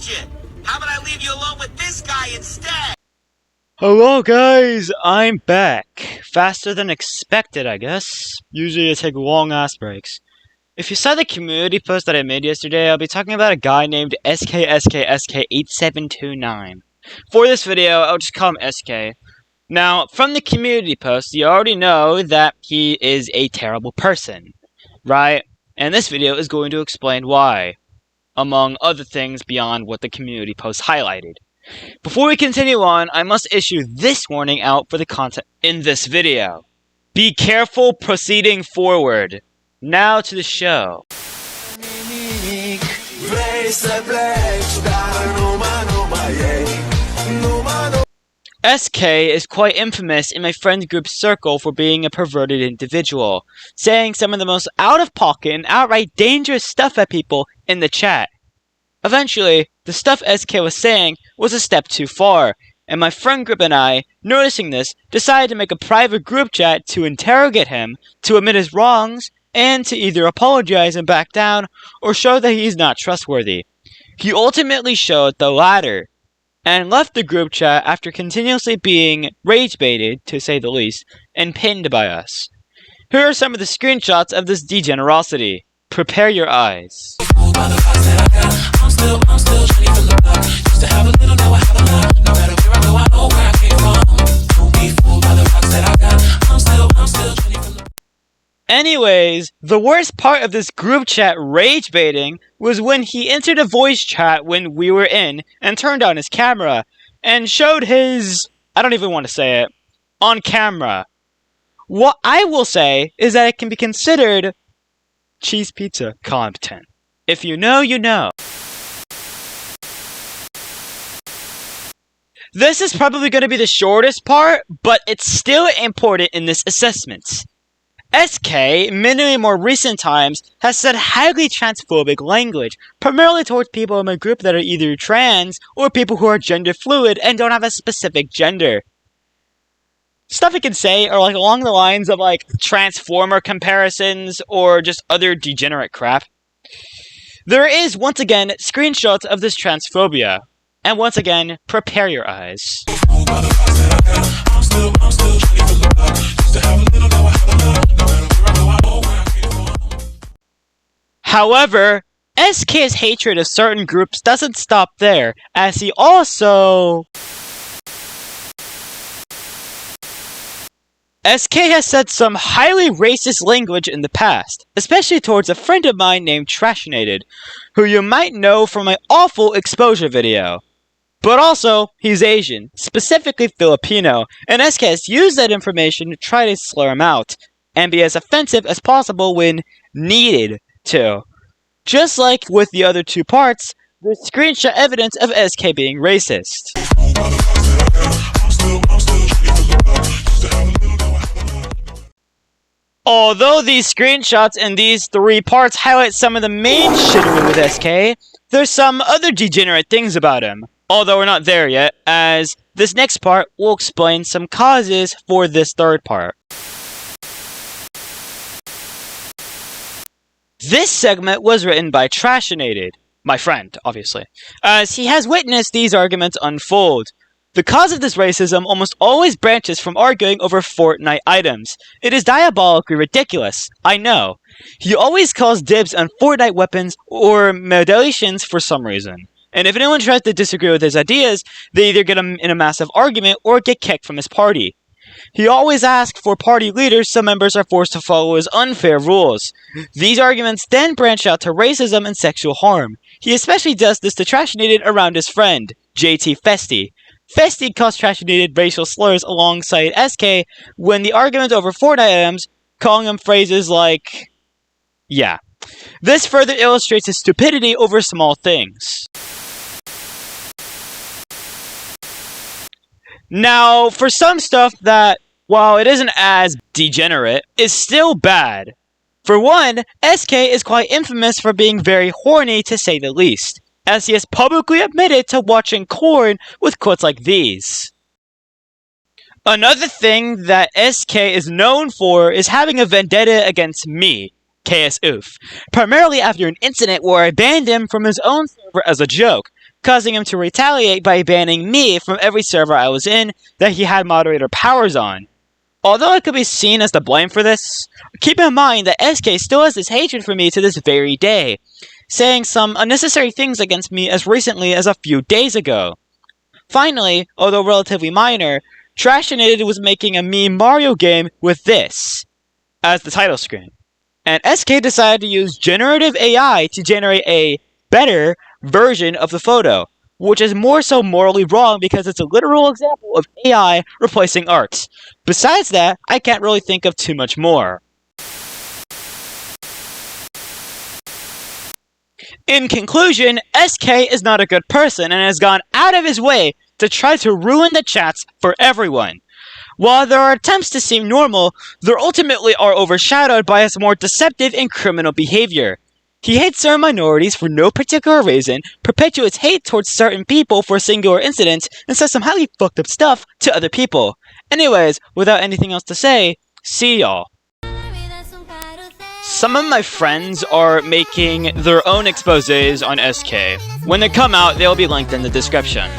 shit. How about I leave you alone with this guy instead? Hello guys, I'm back. Faster than expected, I guess. Usually I take long ass breaks. If you saw the community post that I made yesterday, I'll be talking about a guy named Sksksk8729. For this video, I'll just call him SK. Now, from the community post, you already know that he is a terrible person, right? And this video is going to explain why, among other things beyond what the community post highlighted. Before we continue on, I must issue this warning out for the content in this video. Be careful proceeding forward. Now to the show. SK is quite infamous in my friend group's circle for being a perverted individual, saying some of the most out-of-pocket and outright dangerous stuff at people in the chat. Eventually, the stuff SK was saying was a step too far, and my friend group and I, noticing this, decided to make a private group chat to interrogate him, to admit his wrongs, and to either apologize and back down, or show that he's not trustworthy. He ultimately showed the latter, and left the group chat after continuously being rage-baited, to say the least, and pinned by us. Here are some of the screenshots of this degenerosity. Prepare your eyes. Anyways, the worst part of this group chat rage baiting was when he entered a voice chat when we were in and turned on his camera and showed his, I don't even want to say it, on camera. What I will say is that it can be considered cheese pizza content. If you know, you know. This is probably going to be the shortest part, but it's still important in this assessment. SK, many more recent times, has said highly transphobic language, primarily towards people in my group that are either trans or people who are gender fluid and don't have a specific gender. Stuff he can say are like along the lines of like Transformer comparisons or just other degenerate crap. There is, once again, screenshots of this transphobia. And once again, prepare your eyes. However, SK's hatred of certain groups doesn't stop there, as he also... SK has said some highly racist language in the past, especially towards a friend of mine named Trashinated, who you might know from my awful exposure video. But also, he's Asian, specifically Filipino, and SK has used that information to try to slur him out, and be as offensive as possible when needed to. Just like with the other two parts, there's screenshot evidence of SK being racist. Although these screenshots in these three parts highlight some of the main shittery with SK, there's some other degenerate things about him. Although we're not there yet, as this next part will explain some causes for this third part. This segment was written by Trashinated, my friend, obviously, as he has witnessed these arguments unfold. The cause of this racism almost always branches from arguing over Fortnite items. It is diabolically ridiculous, I know. He always calls dibs on Fortnite weapons or modulations for some reason. And if anyone tries to disagree with his ideas, they either get him in a massive argument or get kicked from his party. He always asks for party leaders, so members are forced to follow his unfair rules. These arguments then branch out to racism and sexual harm. He especially does this to Trashinated around his friend, JT Festy. Festy calls Trashinated racial slurs alongside SK when the argument over Fortnite items, calling him phrases like, yeah. This further illustrates his stupidity over small things. Now, for some stuff that, while it isn't as degenerate, is still bad. For one, SK is quite infamous for being very horny to say the least, as he has publicly admitted to watching porn with quotes like these. Another thing that SK is known for is having a vendetta against me, Caius, primarily after an incident where I banned him from his own server as a joke. causing him to retaliate by banning me from every server I was in that he had moderator powers on. Although I could be seen as the blame for this, keep in mind that SK still has this hatred for me to this very day, saying some unnecessary things against me as recently as a few days ago. Finally, although relatively minor, Trashinated was making a meme Mario game with this as the title screen. And SK decided to use generative AI to generate a better version of the photo, which is more so morally wrong because it's a literal example of AI replacing art. Besides that, I can't really think of too much more. In conclusion, SK is not a good person and has gone out of his way to try to ruin the chats for everyone. While there are attempts to seem normal, they ultimately are overshadowed by his more deceptive and criminal behavior. He hates certain minorities for no particular reason, perpetuates hate towards certain people for a singular incident, and says some highly fucked up stuff to other people. Anyways, without anything else to say, see y'all. Some of my friends are making their own exposés on SK. When they come out, they will be linked in the description.